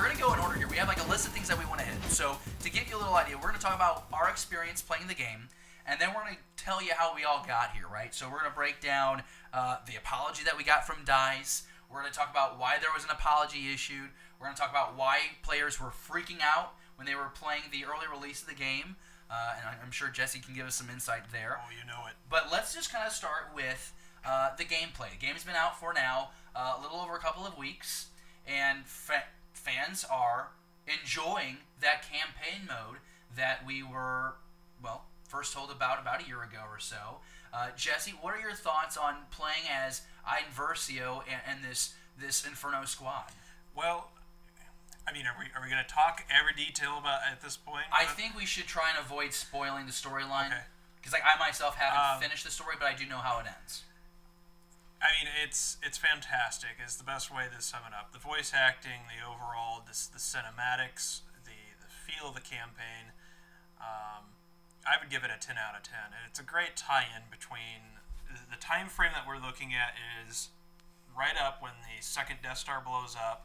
we're going to go in order here. We have like a list of things that we want to hit. So to give you a little idea, we're going to talk about our experience playing the game, and then we're going to tell you how we all got here, right? So we're going to break down the apology that we got from DICE. We're going to talk about why there was an apology issued. We're going to talk about why players were freaking out when they were playing the early release of the game. And I'm sure Jesse can give us some insight there. Oh, you know it. But let's just kind of start with the gameplay. The game's been out for now a little over a couple of weeks, and fans are enjoying that campaign mode that we were, well, first told about a year ago or so. Jesse, what are your thoughts on playing as Iden Versio and this Inferno squad? Well, I mean, are we going to talk every detail about at this point? I think we should try and avoid spoiling the storyline. Okay. Because I myself haven't finished the story, but I do know how it ends. I mean, it's fantastic. Is the best way to sum it up. The voice acting, the overall, the cinematics, the feel of the campaign. I would give it a 10 out of 10. And it's a great tie-in between the time frame that we're looking at is right up when the second Death Star blows up,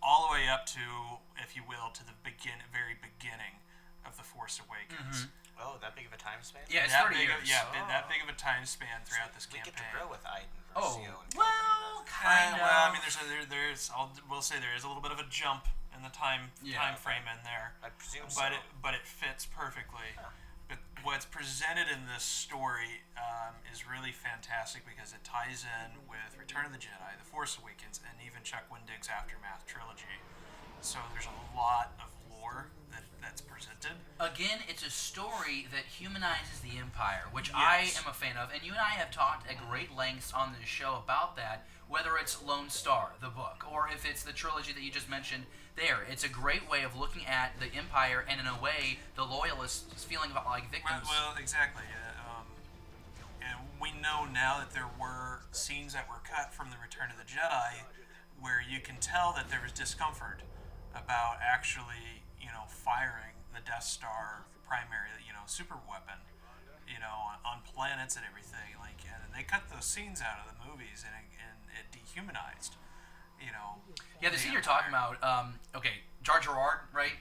all the way up to, if you will, to the very beginning of The Force Awakens. Mm-hmm. Oh, that big of a time span? Yeah, it's 30 years. That big of a time span throughout this campaign. We get to grow with Iden Oh, Versio. well, kind of. Well, I mean, we'll say there is a little bit of a jump in the time frame in there. I presume but it fits perfectly. Huh. But what's presented in this story is really fantastic because it ties in with Return of the Jedi, The Force Awakens, and even Chuck Wendig's Aftermath trilogy. So there's a lot of lore that's presented. Again, it's a story that humanizes the Empire, which I am a fan of, and you and I have talked at great lengths on this show about that, whether it's Lone Star, the book, or if it's the trilogy that you just mentioned there. It's a great way of looking at the Empire, and in a way, the Loyalists feeling like victims. Well, exactly. And we know now that there were scenes that were cut from the Return of the Jedi where you can tell that there was discomfort about actually, firing the Death Star primary, super weapon, on planets and everything. And they cut those scenes out of the movies, and it dehumanized, Yeah, the scene you're talking about, Jar Jar, right?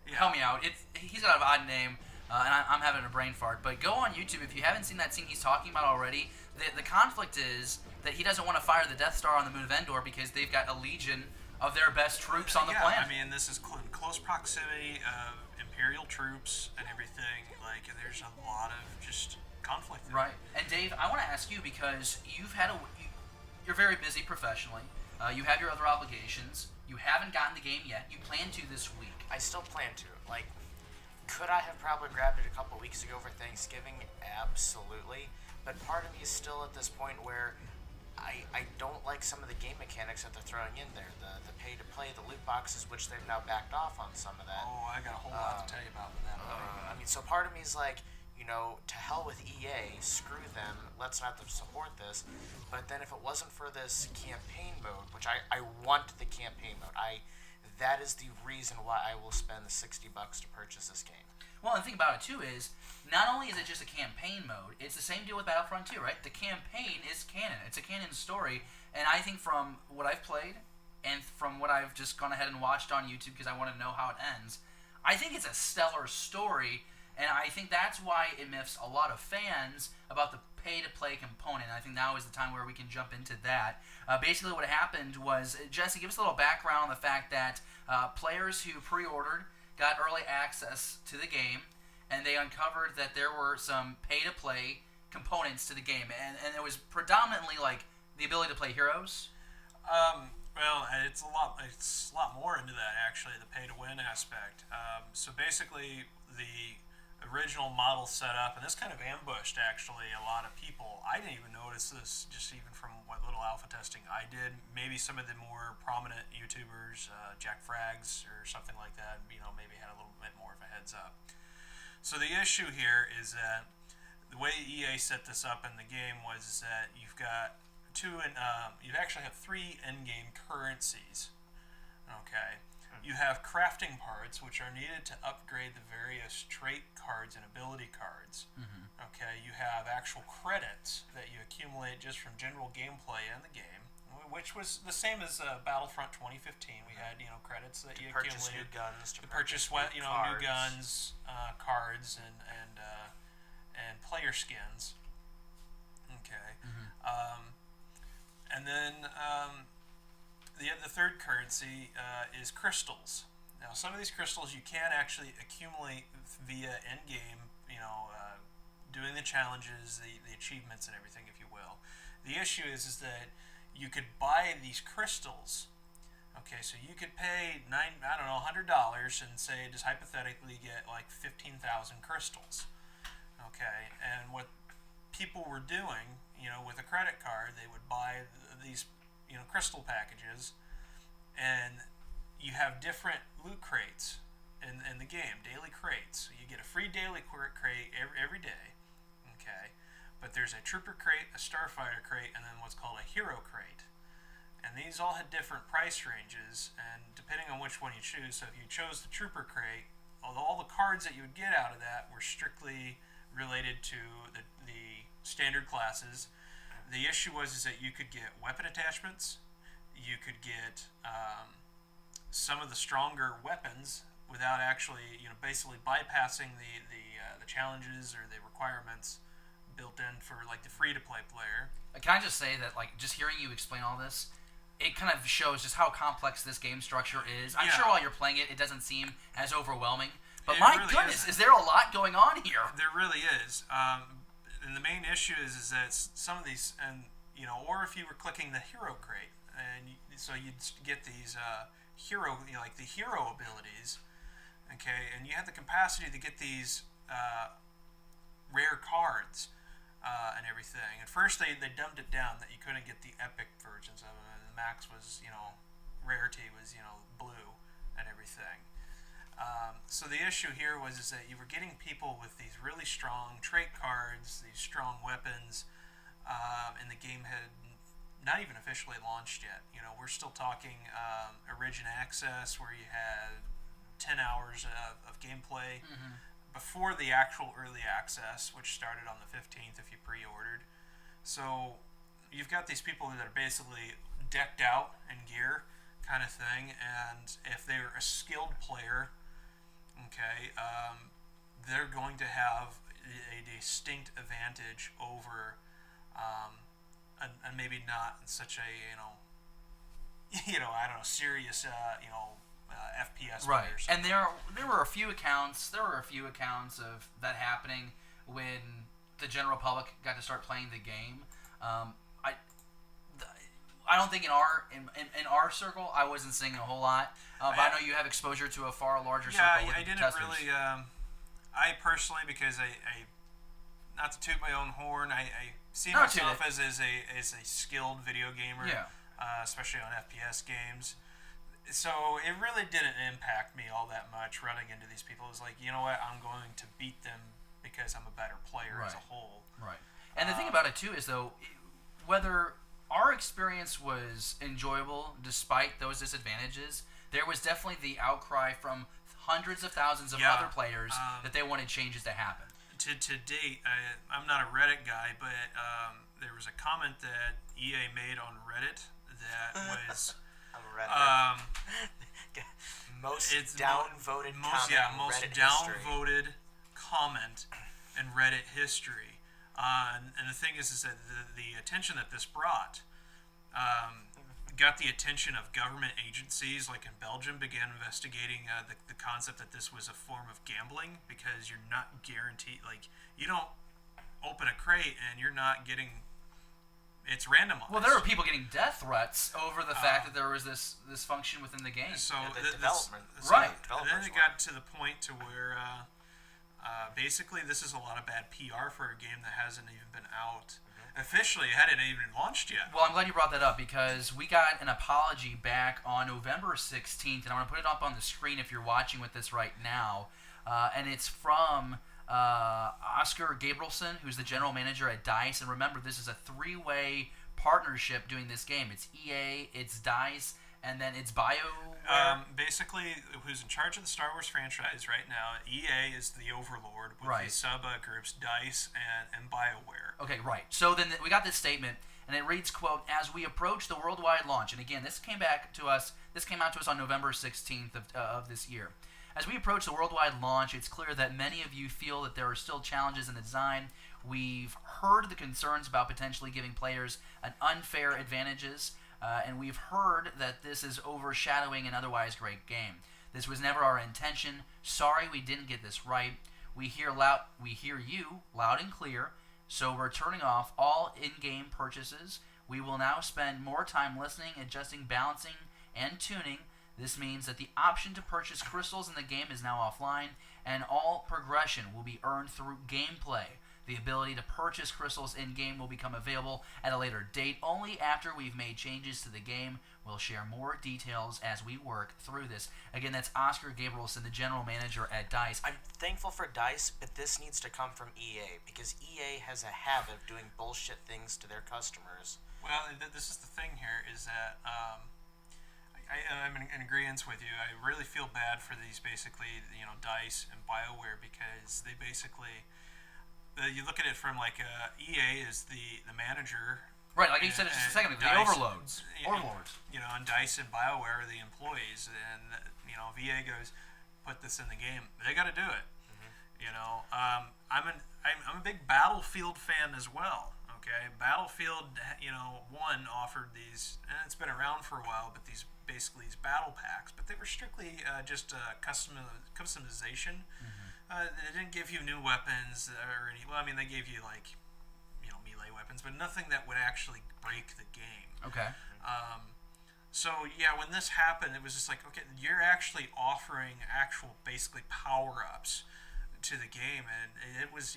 Yeah. Help me out. He's got an odd name, and I'm having a brain fart. But go on YouTube if you haven't seen that scene he's talking about already. The conflict is that he doesn't want to fire the Death Star on the moon of Endor because they've got a legion of their best troops on the planet. I mean, this is in close proximity of Imperial troops and everything. There's a lot of just conflict there. Right. And Dave, I want to ask you because you're very busy professionally. You have your other obligations. You haven't gotten the game yet. You plan to this week. I still plan to. Could I have probably grabbed it a couple weeks ago for Thanksgiving? Absolutely. But part of me is still at this point where I don't like some of the game mechanics that they're throwing in there. The pay-to-play, the loot boxes, which they've now backed off on some of that. Oh, I got a whole lot to tell you about that. So part of me is like, to hell with EA, screw them, let's not support this. But then if it wasn't for this campaign mode, which I want the campaign mode, that is the reason why I will spend the $60 to purchase this game. Well, and the thing about it, too, is not only is it just a campaign mode, it's the same deal with Battlefront 2, right? The campaign is canon. It's a canon story, and I think from what I've played and from what I've just gone ahead and watched on YouTube because I want to know how it ends, I think it's a stellar story, and I think that's why it miffs a lot of fans about the pay-to-play component. I think now is the time where we can jump into that. Basically what happened was, Jesse, give us a little background on the fact that players who pre-ordered got early access to the game, and they uncovered that there were some pay-to-play components to the game, and it was predominantly the ability to play heroes. Well, it's a lot more into that, actually, the pay-to-win aspect. So basically, the original model setup, and this kind of ambushed, actually, a lot of people. I didn't even notice this, just even from what little alpha testing I did. Maybe some of the more prominent YouTubers, Jack Frags or something like that, maybe had a little bit more of a heads up. So the issue here is that the way EA set this up in the game was that you've got you actually have 3 in-game currencies. Okay. You have crafting parts, which are needed to upgrade the various trait cards and ability cards. Okay. You have actual credits that you accumulate just from general gameplay in the game. which was the same as Battlefront 2015. We had credits that you purchase accumulated new guns, to purchase new guns, cards, and player skins. Okay, and then the third currency is crystals. Now, some of these crystals you can actually accumulate via in-game, doing the challenges, the achievements, and everything, if you will. The issue is that you could buy these crystals. Okay, so you could pay $100 and say, just hypothetically get like 15,000 crystals. Okay, and what people were doing, with a credit card, they would buy these, crystal packages, and you have different loot crates in the game, daily crates. So you get a free daily crate every day. Okay, but there's a trooper crate, a starfighter crate, and then what's called a hero crate. And these all had different price ranges, and depending on which one you choose, so if you chose the trooper crate, although all the cards that you would get out of that were strictly related to the standard classes, the issue was that you could get weapon attachments, you could get some of the stronger weapons without actually, basically bypassing the challenges or the requirements built in for like the free-to-play player. Can I just say that, like, just hearing you explain all this, it kind of shows just how complex this game structure is. I'm sure while you're playing it, it doesn't seem as overwhelming. But my really goodness, is there a lot going on here? There really is. And the main issue is that some of these, and or if you were clicking the hero crate, and so you'd get these hero, like the hero abilities, okay, and you had the capacity to get these rare cards. And everything. At first, they dumbed it down that you couldn't get the epic versions of them, and the max was, rarity was, blue and everything. So the issue here was that you were getting people with these really strong trait cards, these strong weapons, and the game had not even officially launched yet. We're still talking Origin Access, where you had 10 hours of gameplay. Before the actual early access, which started on the 15th if you pre-ordered. So you've got these people that are basically decked out in gear kind of thing, and if they're a skilled player, okay, they're going to have a distinct advantage over and maybe not such a serious FPS players. And there were a few accounts. There were a few accounts of that happening when the general public got to start playing the game. I don't think in our circle I wasn't seeing a whole lot. But I know you have exposure to a far larger circle. I didn't testers. Really. I personally, because I not to toot my own horn, I see myself as a skilled video gamer, especially on FPS games. So it really didn't impact me all that much running into these people. It was like, I'm going to beat them because I'm a better player as a whole. Right. And the thing about it, too, is, though, whether our experience was enjoyable despite those disadvantages, there was definitely the outcry from hundreds of thousands of other players that they wanted changes to happen. To date, I'm not a Reddit guy, but there was a comment that EA made on Reddit that was... most downvoted comment in Reddit history. And the thing is that the attention that this brought got the attention of government agencies, like in Belgium, began investigating the concept that this was a form of gambling, because you're not guaranteed, like, you don't open a crate and you're not getting... It's randomized. Well, there were people getting death threats over the fact that there was this function within the game. So development. And then it got to the point to where basically this is a lot of bad PR for a game that hasn't even been out officially. It hadn't even launched yet. Well, I'm glad you brought that up, because we got an apology back on November 16th, and I'm going to put it up on the screen if you're watching with this right now. And it's from... Oscar Gabrielson, who's the general manager at DICE, and remember, this is a three-way partnership doing this game. It's EA, it's DICE, and then it's BioWare. Basically, who's in charge of the Star Wars franchise right now? EA is the overlord with the sub groups DICE and BioWare. Okay, right. So then we got this statement, And it reads, quote, "As we approach the worldwide launch," and again, this came out to us on November 16th of this year. "As we approach the worldwide launch, it's clear that many of you feel that there are still challenges in the design. We've heard the concerns about potentially giving players an unfair advantages, and we've heard that this is overshadowing an otherwise great game. This was never our intention. Sorry we didn't get this right. We hear you loud and clear. So we're turning off all in-game purchases. We will now spend more time listening, adjusting, balancing, and tuning. This means that the option to purchase crystals in the game is now offline, and all progression will be earned through gameplay. The ability to purchase crystals in-game will become available at a later date, only after we've made changes to the game. We'll share more details as we work through this." Again, that's Oscar Gabrielson, the general manager at DICE. I'm thankful for DICE, but this needs to come from EA, because EA has a habit of doing bullshit things to their customers. Well, this is the thing here, is that I'm in agreement with you. I really feel bad for these, basically, DICE and BioWare, because they basically, you look at it from like EA is the manager. Right, like you said just a second ago, the overlords. And DICE and BioWare are the employees, and if EA goes, put this in the game, they got to do it. I'm a big Battlefield fan as well. Okay, Battlefield 1 offered these, and it's been around for a while, but these battle packs, but they were strictly just customization. They didn't give you new weapons or any. Well, I mean, they gave you melee weapons, but nothing that would actually break the game. Okay. So yeah, when this happened, it was just like, okay, you're actually offering actual basically power-ups to the game, and it was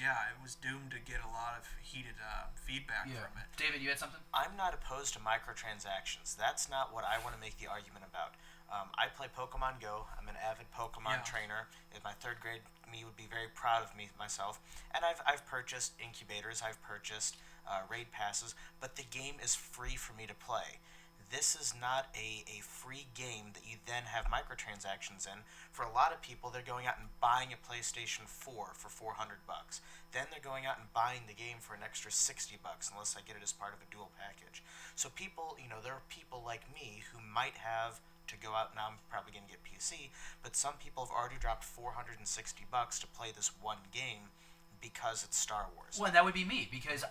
doomed to get a lot of heated feedback from it. David, you had something? I'm not opposed to microtransactions. That's not what I want to make the argument about. I play Pokemon Go. I'm an avid Pokemon trainer. In my third grade, me would be very proud of myself. And I've purchased incubators. I've purchased raid passes. But the game is free for me to play. This is not a free game that you then have microtransactions in. For a lot of people, they're going out and buying a PlayStation 4 for $400. Then they're going out and buying the game for an extra $60, unless I get it as part of a dual package. So people, there are people like me who might have to go out, now I'm probably going to get PC, but some people have already dropped $460 to play this one game because it's Star Wars. Well, that would be me, because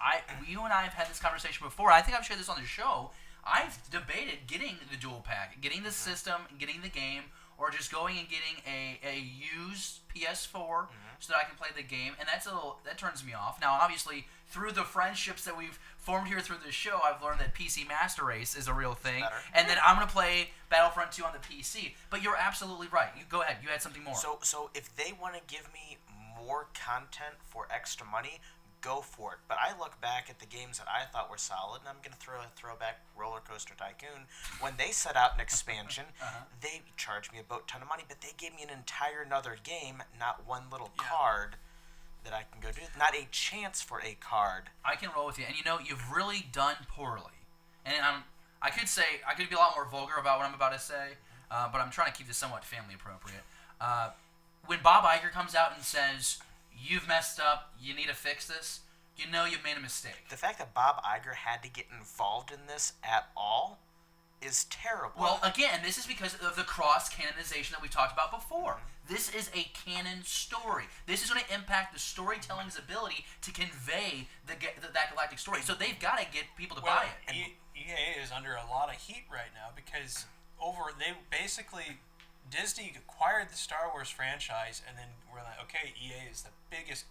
you and I have had this conversation before. I think I've shared this on the show. I've debated getting the dual pack, getting the system, getting the game, or just going and getting a used PS4 so that I can play the game, and that turns me off. Now, obviously, through the friendships that we've formed here through this show, I've learned that PC Master Race is a real thing, and that I'm going to play Battlefront 2 on the PC. But you're absolutely right. You go ahead. You had something more. So if they want to give me more content for extra money, go for it. But I look back at the games that I thought were solid, and I'm going to throw back Roller Coaster Tycoon. When they set out an expansion, they charged me a ton of money, but they gave me an entire another game, not one little card that I can go do. Not a chance for a card. I can roll with you. And you've really done poorly. And I could be a lot more vulgar about what I'm about to say, but I'm trying to keep this somewhat family appropriate. When Bob Iger comes out and says, "You've messed up, you need to fix this," you've made a mistake. The fact that Bob Iger had to get involved in this at all is terrible. Well, again, this is because of the cross-canonization that we talked about before. This is a canon story. This is going to impact the storytelling's ability to convey that galactic story. So they've got to get people to buy it. EA is under a lot of heat right now because Disney acquired the Star Wars franchise, and then we're like, okay, EA is the biggest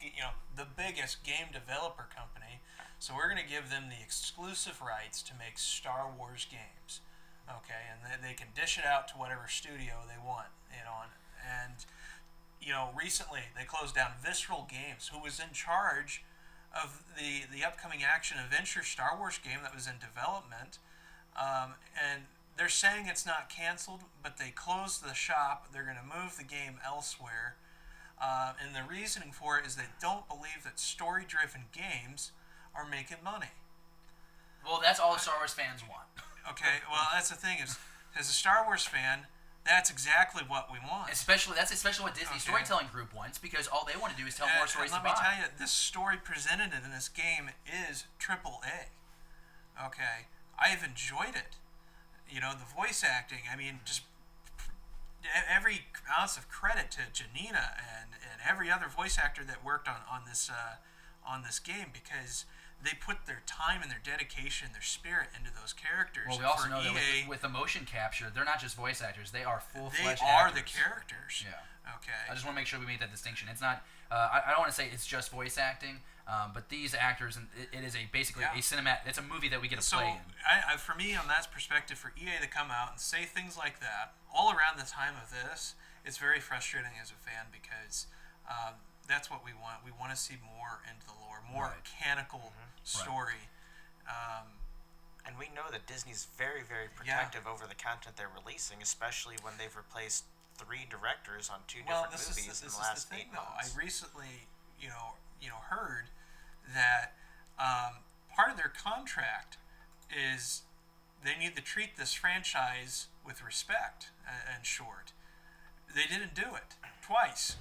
game developer company, so we're going to give them the exclusive rights to make Star Wars games, okay, and they can dish it out to whatever studio they want, and recently they closed down Visceral Games, who was in charge of the upcoming action-adventure Star Wars game that was in development, and they're saying it's not canceled, but they closed the shop. They're going to move the game elsewhere. And the reasoning for it is they don't believe that story-driven games are making money. Well, that's all the Star Wars fans want. Okay, well, that's the thing is, as a Star Wars fan, that's exactly what we want. That's especially what Disney Storytelling Group wants, because all they want to do is tell more stories to buy. Let me tell you, this story presented in this game is AAA. Okay, I've enjoyed it. You know, the voice acting. I mean, just every ounce of credit to Janina and every other voice actor that worked on this game, because they put their time and their dedication, their spirit into those characters. Well, we also know that with the motion capture, they're not just voice actors; they are full-fledged actors. They are the characters. Yeah. Okay. I just want to make sure we make that distinction. It's not. I don't want to say it's just voice acting, but these actors, and it is basically a cinematic. It's a movie that we get to play in. So, for me, on that perspective, for EA to come out and say things like that all around the time of this, it's very frustrating as a fan, because that's what we want. We want to see more into the lore, more mechanical story. And we know that Disney's very, very protective over the content they're releasing, especially when they've replaced 3 directors on 2 different movies in the last 8 months. I recently, heard that part of their contract is they need to treat this franchise with respect. In short, they didn't do it twice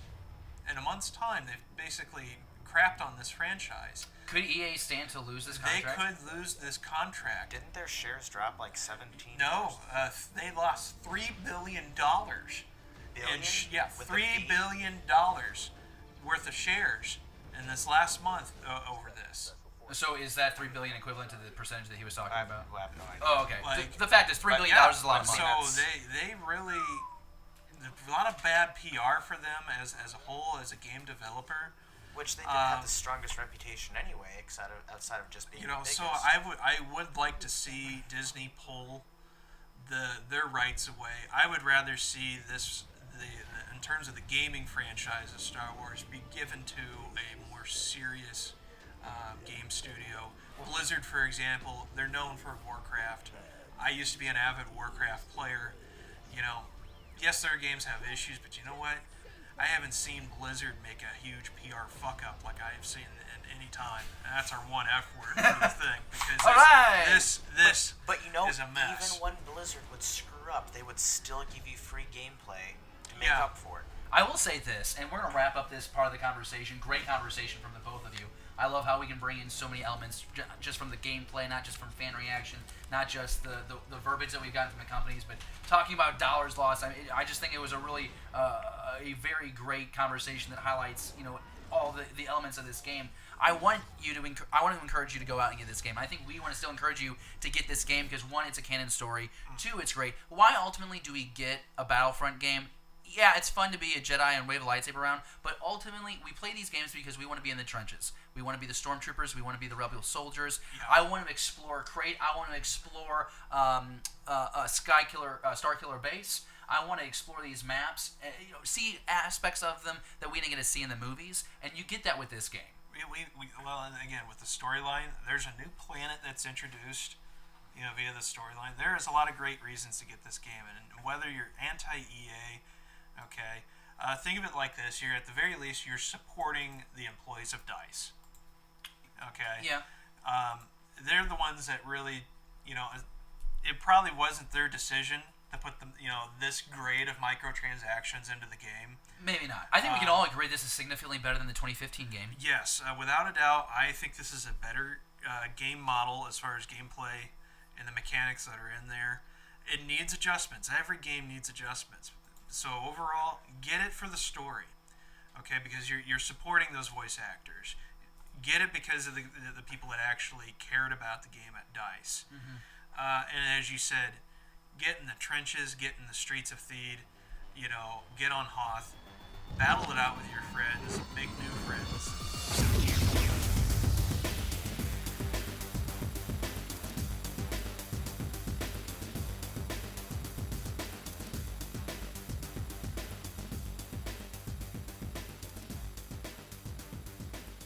in a month's time. They've basically crapped on this franchise. Could EA stand to lose this contract? They could lose this contract. Didn't their shares drop like 17%? No, they lost $3 billion. Billion? $3 billion worth of shares in this last month over this. So is that $3 billion equivalent to the percentage that he was talking about? I have no idea. Oh, okay. Like, the fact is, $3 billion is a lot of money. So they really, a lot of bad PR for them as a whole, as a game developer. Which they didn't have the strongest reputation anyway, outside of just being the biggest. So I would like to see Disney pull their rights away. I would rather see this, in terms of the gaming franchise of Star Wars, be given to a more serious game studio. Blizzard, for example, they're known for Warcraft. I used to be an avid Warcraft player. Yes, their games have issues, but you know what? I haven't seen Blizzard make a huge PR fuck up like I have seen in any time. And that's our one F word for the thing, because this but is a mess. Even when Blizzard would screw up, they would still give you free gameplay to make up for it. I will say this, and we're going to wrap up this part of the conversation. Great conversation from the both of you. I love how we can bring in so many elements just from the gameplay, not just from fan reaction, not just the verbiage that we've gotten from the companies, but talking about dollars lost. I just think it was a really a very great conversation that highlights all the elements of this game. I want to encourage you to go out and get this game. I think we want to still encourage you to get this game because 1, it's a canon story. 2, it's great. Why ultimately do we get a Battlefront game? Yeah, it's fun to be a Jedi and wave a lightsaber around, but ultimately we play these games because we want to be in the trenches. We want to be the stormtroopers. We want to be the rebel soldiers. Yeah. I want to explore Crate. I want to explore Star Killer base. I want to explore these maps, see aspects of them that we didn't get to see in the movies, and you get that with this game. Well, and again, with the storyline, there's a new planet that's introduced, via the storyline. There is a lot of great reasons to get this game, and whether you're anti-EA, okay, think of it like this: you're at the very least you're supporting the employees of DICE. Okay. Yeah. They're the ones that really, it probably wasn't their decision to put the this grade of microtransactions into the game. Maybe not. I think we can all agree this is significantly better than the 2015 game. Yes, without a doubt. I think this is a better game model as far as gameplay and the mechanics that are in there. It needs adjustments. Every game needs adjustments. So overall, get it for the story, okay? Because you're supporting those voice actors. Get it because of the people that actually cared about the game at DICE. Mm-hmm. And as you said, get in the trenches, get in the streets of Theed, get on Hoth, battle it out with your friends, make new friends.